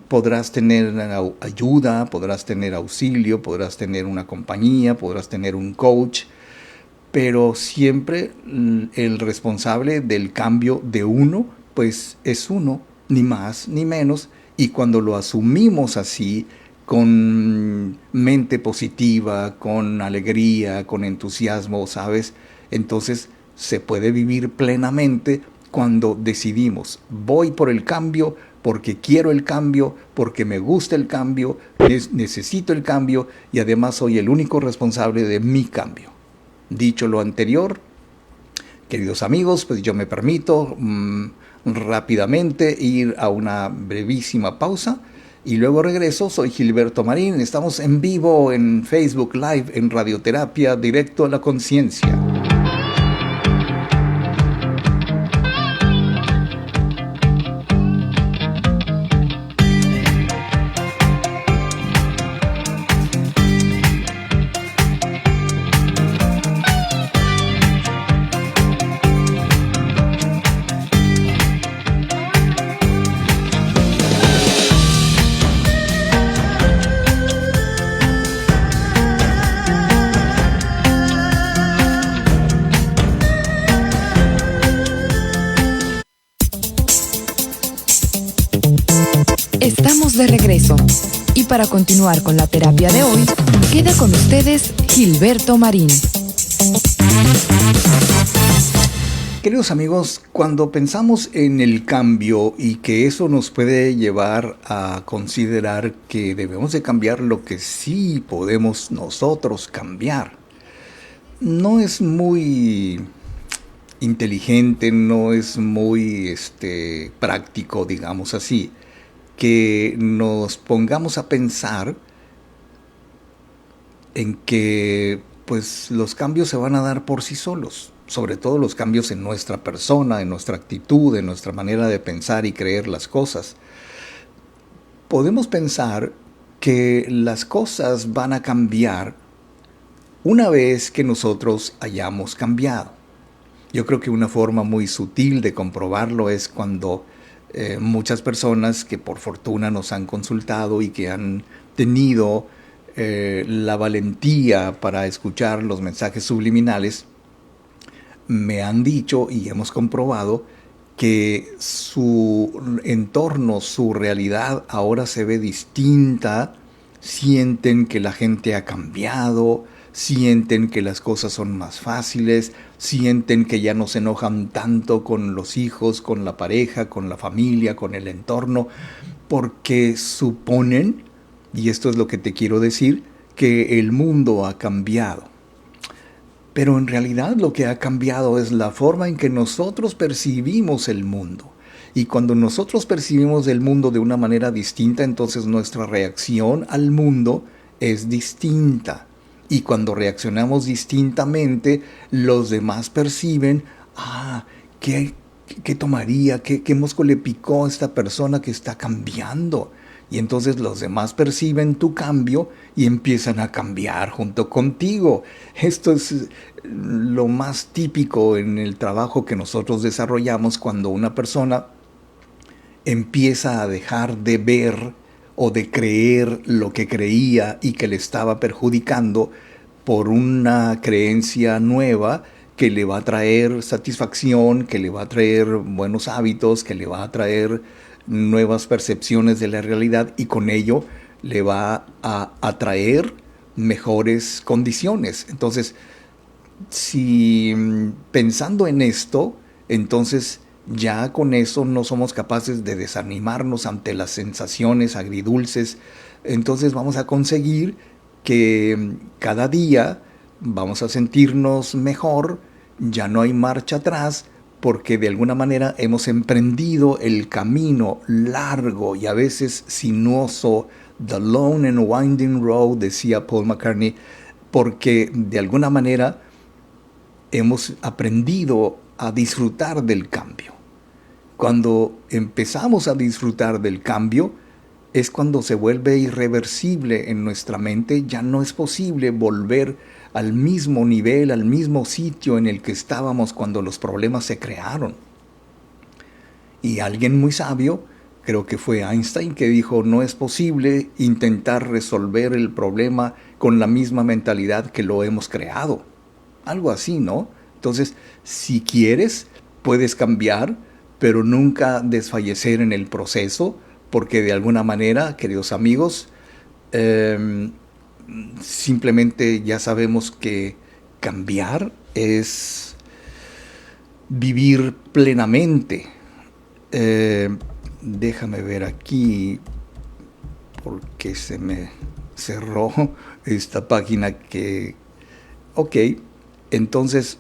Podrás tener ayuda, podrás tener auxilio, podrás tener una compañía, podrás tener un coach, pero siempre el responsable del cambio de uno, pues es uno, ni más ni menos. Y cuando lo asumimos así, con mente positiva, con alegría, con entusiasmo, ¿sabes? Entonces se puede vivir plenamente cuando decidimos: voy por el cambio porque quiero el cambio, porque me gusta el cambio, necesito el cambio y además soy el único responsable de mi cambio. Dicho lo anterior, queridos amigos, pues yo me permito rápidamente ir a una brevísima pausa y luego regreso. Soy Gilberto Marín, estamos en vivo en Facebook Live en Radioterapia Directo a la Conciencia. Estamos de regreso. Y para continuar con la terapia de hoy, queda con ustedes Gilberto Marín. Queridos amigos, cuando pensamos en el cambio y que eso nos puede llevar a considerar que debemos de cambiar lo que sí podemos nosotros cambiar, no es muy inteligente, no es muy práctico, digamos así, que nos pongamos a pensar en que pues los cambios se van a dar por sí solos, sobre todo los cambios en nuestra persona, en nuestra actitud, en nuestra manera de pensar y creer las cosas. Podemos pensar que las cosas van a cambiar una vez que nosotros hayamos cambiado. Yo creo que una forma muy sutil de comprobarlo es cuando muchas personas que por fortuna nos han consultado y que han tenido la valentía para escuchar los mensajes subliminales, me han dicho y hemos comprobado que su entorno, su realidad ahora se ve distinta, sienten que la gente ha cambiado, sienten que las cosas son más fáciles, sienten que ya no se enojan tanto con los hijos, con la pareja, con la familia, con el entorno, porque suponen, y esto es lo que te quiero decir, que el mundo ha cambiado. Pero en realidad lo que ha cambiado es la forma en que nosotros percibimos el mundo. Y cuando nosotros percibimos el mundo de una manera distinta, entonces nuestra reacción al mundo es distinta. Y cuando reaccionamos distintamente, los demás perciben, qué ¿Qué tomaría? ¿Qué mosco le picó a esta persona que está cambiando? Y entonces los demás perciben tu cambio y empiezan a cambiar junto contigo. Esto es lo más típico en el trabajo que nosotros desarrollamos cuando una persona empieza a dejar de ver o de creer lo que creía y que le estaba perjudicando por una creencia nueva que le va a traer satisfacción, que le va a traer buenos hábitos, que le va a traer nuevas percepciones de la realidad y con ello le va a atraer mejores condiciones. Entonces, si pensando en esto, entonces ya con eso no somos capaces de desanimarnos ante las sensaciones agridulces, entonces vamos a conseguir que cada día vamos a sentirnos mejor, ya no hay marcha atrás, porque de alguna manera hemos emprendido el camino largo y a veces sinuoso, the long and winding road, decía Paul McCartney, porque de alguna manera hemos aprendido a disfrutar del cambio. Cuando empezamos a disfrutar del cambio, es cuando se vuelve irreversible en nuestra mente, ya no es posible volver al mismo nivel, al mismo sitio en el que estábamos cuando los problemas se crearon. Y alguien muy sabio, creo que fue Einstein, que dijo, no es posible intentar resolver el problema con la misma mentalidad que lo hemos creado. Algo así, ¿no? Entonces, si quieres, puedes cambiar, pero nunca desfallecer en el proceso, porque de alguna manera, queridos amigos, simplemente ya sabemos que cambiar es vivir plenamente. Déjame ver aquí, porque se me cerró esta página que... Ok, entonces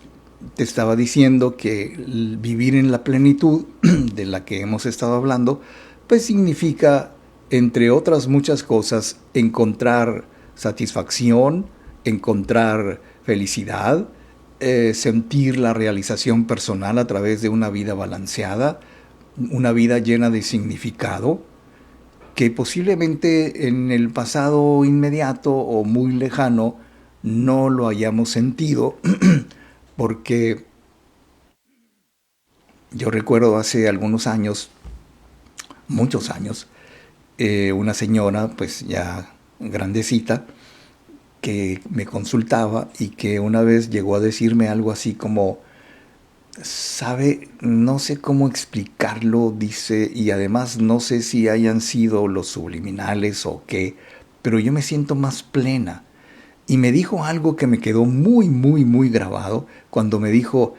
te estaba diciendo que vivir en la plenitud de la que hemos estado hablando, pues significa, entre otras muchas cosas, encontrar satisfacción, encontrar felicidad, sentir la realización personal a través de una vida balanceada, una vida llena de significado, que posiblemente en el pasado inmediato o muy lejano no lo hayamos sentido, porque yo recuerdo hace algunos años, muchos años, una señora pues ya grandecita que me consultaba y que una vez llegó a decirme algo así como, sabe, no sé cómo explicarlo, dice, y además no sé si hayan sido los subliminales o qué, pero yo me siento más plena. Y me dijo algo que me quedó muy, muy, muy grabado cuando me dijo,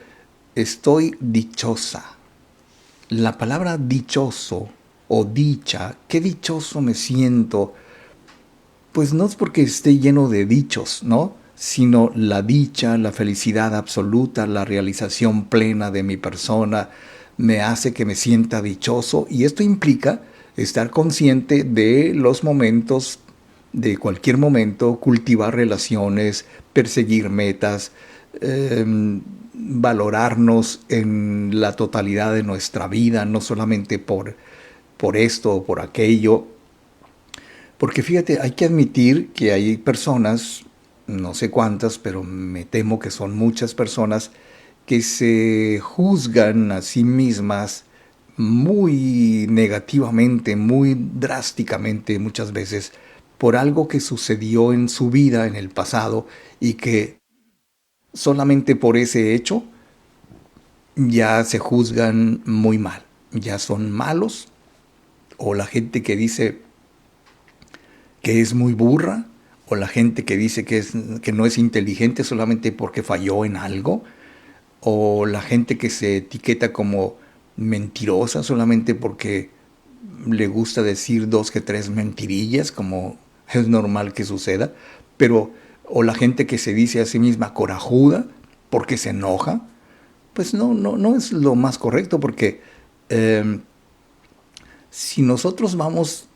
estoy dichosa. La palabra dichoso o dicha, qué dichoso me siento, pues no es porque esté lleno de dichos, ¿no? Sino la dicha, la felicidad absoluta, la realización plena de mi persona me hace que me sienta dichoso y esto implica estar consciente de los momentos, de cualquier momento, cultivar relaciones, perseguir metas, valorarnos en la totalidad de nuestra vida, no solamente por esto o por aquello. Porque fíjate, hay que admitir que hay personas, no sé cuántas, pero me temo que son muchas personas, que se juzgan a sí mismas muy negativamente, muy drásticamente muchas veces, por algo que sucedió en su vida en el pasado y que solamente por ese hecho ya se juzgan muy mal, ya son malos, o la gente que dice que es muy burra, o la gente que dice que no es inteligente solamente porque falló en algo, o la gente que se etiqueta como mentirosa solamente porque le gusta decir 2 que 3 mentirillas, como es normal que suceda, pero o la gente que se dice a sí misma corajuda porque se enoja, pues no es lo más correcto, porque si nosotros vamos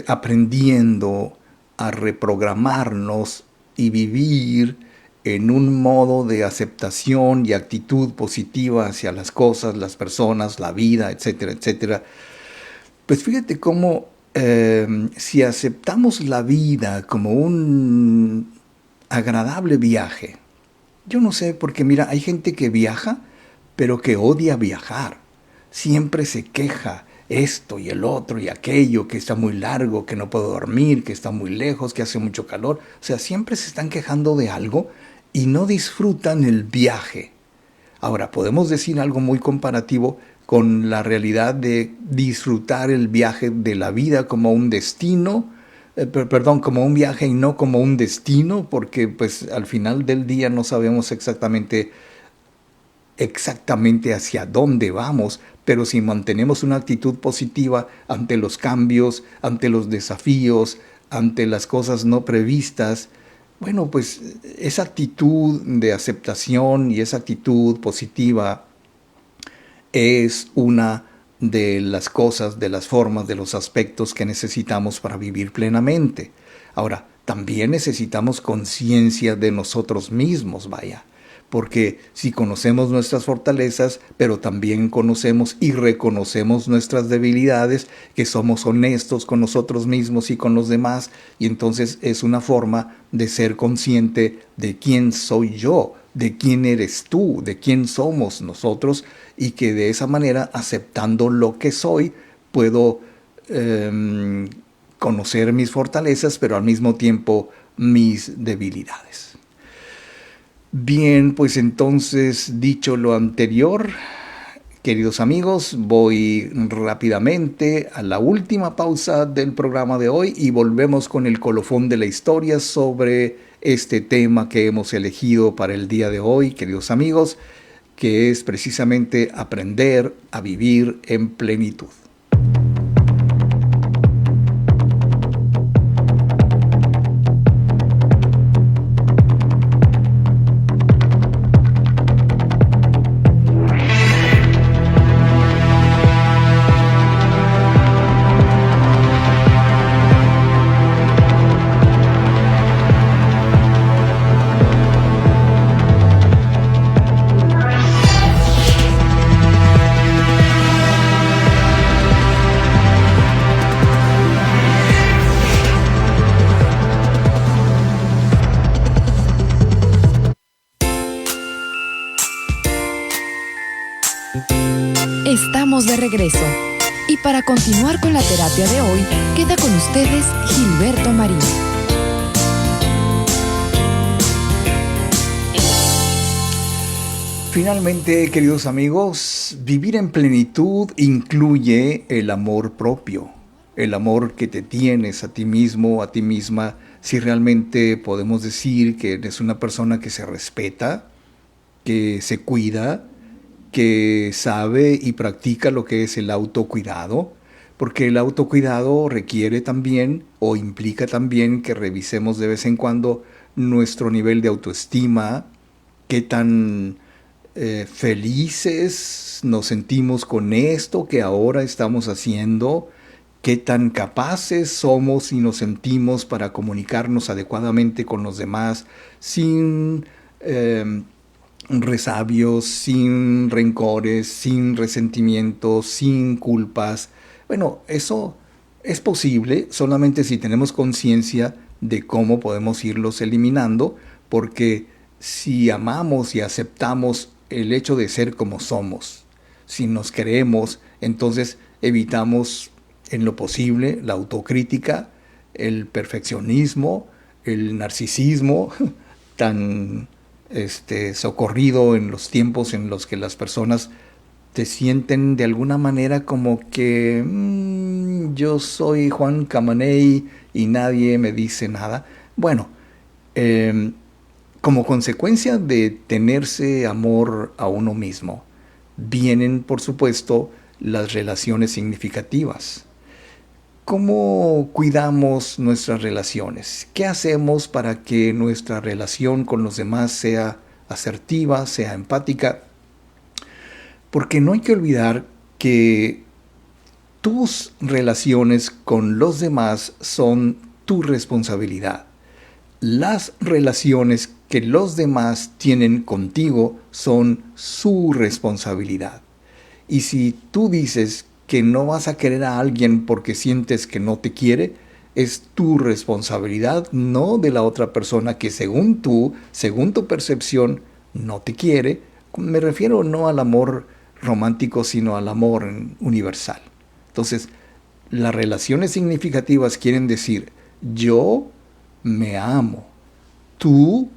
aprendiendo a reprogramarnos y vivir en un modo de aceptación y actitud positiva hacia las cosas, las personas, la vida, etcétera, etcétera. Pues fíjate cómo si aceptamos la vida como un agradable viaje, yo no sé, porque mira, hay gente que viaja, pero que odia viajar. Siempre se queja esto y el otro y aquello, que está muy largo, que no puedo dormir, que está muy lejos, que hace mucho calor. O sea, siempre se están quejando de algo y no disfrutan el viaje. Ahora, podemos decir algo muy comparativo con la realidad de disfrutar el viaje de la vida como un destino, como un viaje y no como un destino, porque pues al final del día no sabemos exactamente hacia dónde vamos, pero si mantenemos una actitud positiva ante los cambios, ante los desafíos, ante las cosas no previstas, bueno, pues esa actitud de aceptación y esa actitud positiva es una de las cosas, de las formas, de los aspectos que necesitamos para vivir plenamente. Ahora, también necesitamos conciencia de nosotros mismos, vaya. Porque si conocemos nuestras fortalezas, pero también conocemos y reconocemos nuestras debilidades, que somos honestos con nosotros mismos y con los demás, y entonces es una forma de ser consciente de quién soy yo, de quién eres tú, de quién somos nosotros, y que de esa manera, aceptando lo que soy, puedo conocer mis fortalezas, pero al mismo tiempo mis debilidades. Bien, pues entonces, dicho lo anterior, queridos amigos, voy rápidamente a la última pausa del programa de hoy y volvemos con el colofón de la historia sobre este tema que hemos elegido para el día de hoy, queridos amigos, que es precisamente aprender a vivir en plenitud. Estamos de regreso. Y para continuar con la terapia de hoy, queda con ustedes Gilberto Marín. Finalmente, queridos amigos, vivir en plenitud incluye el amor propio, el amor que te tienes a ti mismo, a ti misma. Si realmente podemos decir que eres una persona que se respeta, que se cuida, que sabe y practica lo que es el autocuidado, porque el autocuidado requiere también o implica también que revisemos de vez en cuando nuestro nivel de autoestima, qué tan felices nos sentimos con esto que ahora estamos haciendo, qué tan capaces somos y nos sentimos para comunicarnos adecuadamente con los demás sin resabios, sin rencores, sin resentimientos, sin culpas. Bueno, eso es posible solamente si tenemos conciencia de cómo podemos irlos eliminando, porque si amamos y aceptamos el hecho de ser como somos, si nos queremos, entonces evitamos en lo posible la autocrítica, el perfeccionismo, el narcisismo tan socorrido en los tiempos en los que las personas te sienten de alguna manera como que yo soy Juan Camaney y nadie me dice nada. Bueno, como consecuencia de tenerse amor a uno mismo, vienen, por supuesto, las relaciones significativas. ¿Cómo cuidamos nuestras relaciones? ¿Qué hacemos para que nuestra relación con los demás sea asertiva, sea empática? Porque no hay que olvidar que tus relaciones con los demás son tu responsabilidad. Las relaciones que los demás tienen contigo son su responsabilidad. Y si tú dices que no vas a querer a alguien porque sientes que no te quiere, es tu responsabilidad, no de la otra persona que según tú, según tu percepción, no te quiere. Me refiero no al amor romántico, sino al amor universal. Entonces, las relaciones significativas quieren decir, yo me amo, tú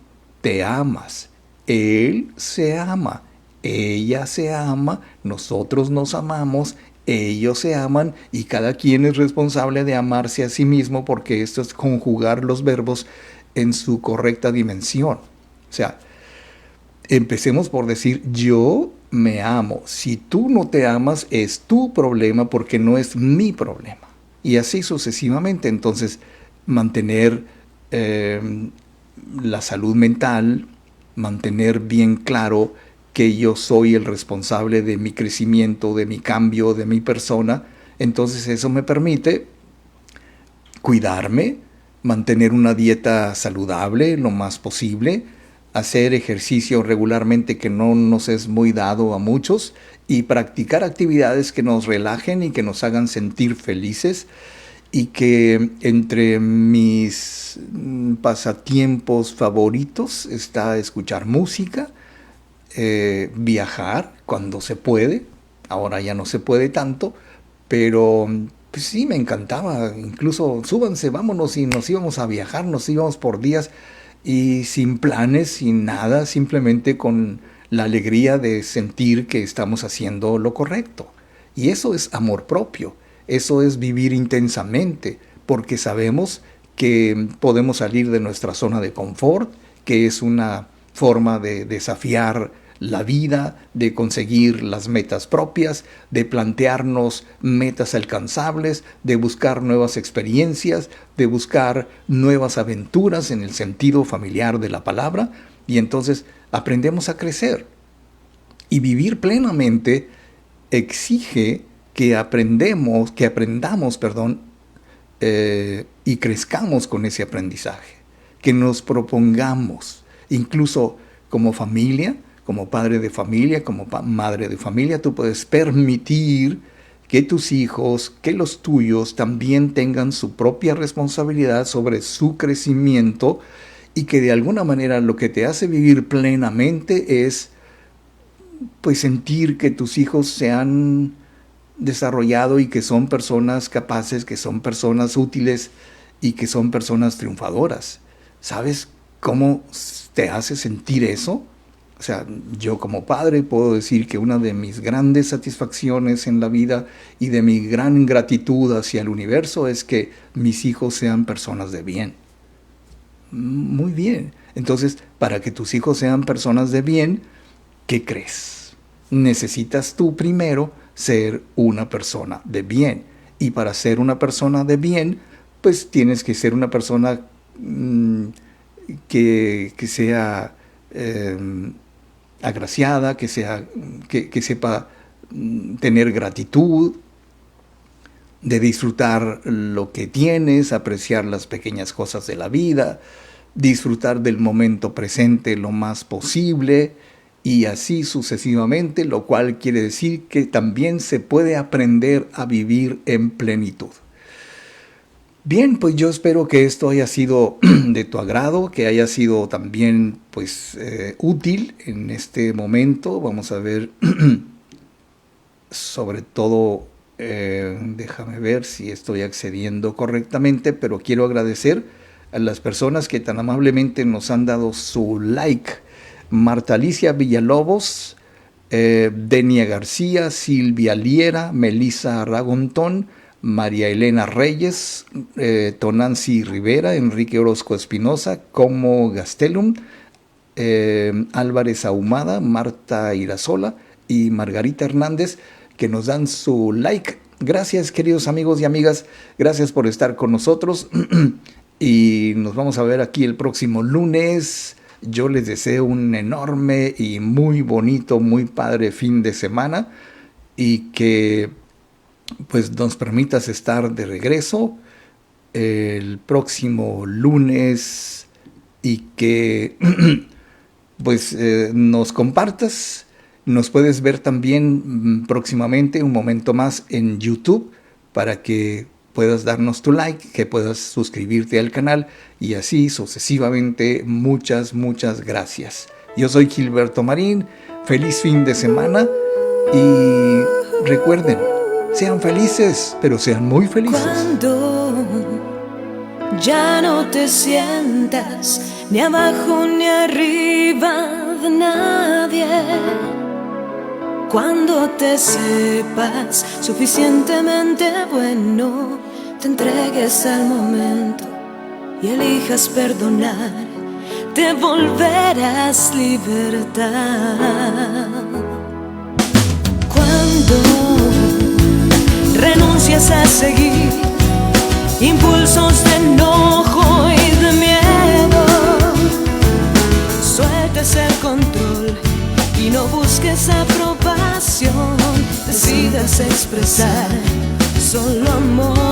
te amas, él se ama, ella se ama, nosotros nos amamos, ellos se aman y cada quien es responsable de amarse a sí mismo, porque esto es conjugar los verbos en su correcta dimensión. O sea, empecemos por decir yo me amo. Si tú no te amas es tu problema porque no es mi problema. Y así sucesivamente. Entonces, mantener la salud mental, mantener bien claro que yo soy el responsable de mi crecimiento, de mi cambio, de mi persona. Entonces eso me permite cuidarme, mantener una dieta saludable lo más posible, hacer ejercicio regularmente que no nos es muy dado a muchos y practicar actividades que nos relajen y que nos hagan sentir felices. Y que entre mis pasatiempos favoritos está escuchar música, viajar cuando se puede. Ahora ya no se puede tanto, pero pues sí, me encantaba. Incluso súbanse, vámonos, y nos íbamos a viajar, nos íbamos por días y sin planes, sin nada, simplemente con la alegría de sentir que estamos haciendo lo correcto. Y eso es amor propio. Eso es vivir intensamente, porque sabemos que podemos salir de nuestra zona de confort, que es una forma de desafiar la vida, de conseguir las metas propias, de plantearnos metas alcanzables, de buscar nuevas experiencias, de buscar nuevas aventuras en el sentido familiar de la palabra, y entonces aprendemos a crecer. Y vivir plenamente exige que aprendamos, y crezcamos con ese aprendizaje, que nos propongamos, incluso como familia, como padre de familia, como madre de familia, tú puedes permitir que tus hijos, que los tuyos también tengan su propia responsabilidad sobre su crecimiento, y que de alguna manera lo que te hace vivir plenamente es pues sentir que tus hijos se han desarrollado y que son personas capaces, que son personas útiles y que son personas triunfadoras. ¿Sabes cómo te hace sentir eso? O sea, yo como padre puedo decir que una de mis grandes satisfacciones en la vida y de mi gran gratitud hacia el universo es que mis hijos sean personas de bien. Muy bien. Entonces, para que tus hijos sean personas de bien, ¿qué crees? Necesitas tú primero ser una persona de bien. Y para ser una persona de bien, pues tienes que ser una persona que sea agraciada, que sepa tener gratitud, de disfrutar lo que tienes, apreciar las pequeñas cosas de la vida, disfrutar del momento presente lo más posible, y así sucesivamente, lo cual quiere decir que también se puede aprender a vivir en plenitud. Bien, pues yo espero que esto haya sido de tu agrado, que haya sido también pues útil en este momento. Vamos a ver, sobre todo, déjame ver si estoy accediendo correctamente, pero quiero agradecer a las personas que tan amablemente nos han dado su like. Marta Alicia Villalobos, Denia García, Silvia Liera, Melissa Ragontón, María Elena Reyes, Tonancy Rivera, Enrique Orozco Espinosa, Como Gastelum, Álvarez Ahumada, Marta Irazola y Margarita Hernández, que nos dan su like. Gracias, queridos amigos y amigas, gracias por estar con nosotros y nos vamos a ver aquí el próximo lunes. Yo les deseo un enorme y muy bonito, muy padre fin de semana, y que pues nos permitas estar de regreso el próximo lunes y que pues nos compartas. Nos puedes ver también próximamente, un momento más, en YouTube, para que puedas darnos tu like, que puedas suscribirte al canal y así sucesivamente. Muchas gracias. Yo soy Gilberto Marín. Feliz fin de semana y recuerden, sean felices, pero sean muy felices. Cuando ya no te sientas ni abajo ni arriba de nadie, cuando te sepas suficientemente bueno, te entregues al momento y elijas perdonar, te volverás libertad. Cuando renuncias a seguir impulsos de enojo y de miedo, sueltes el control y no busques aprobación, decidas expresar solo amor.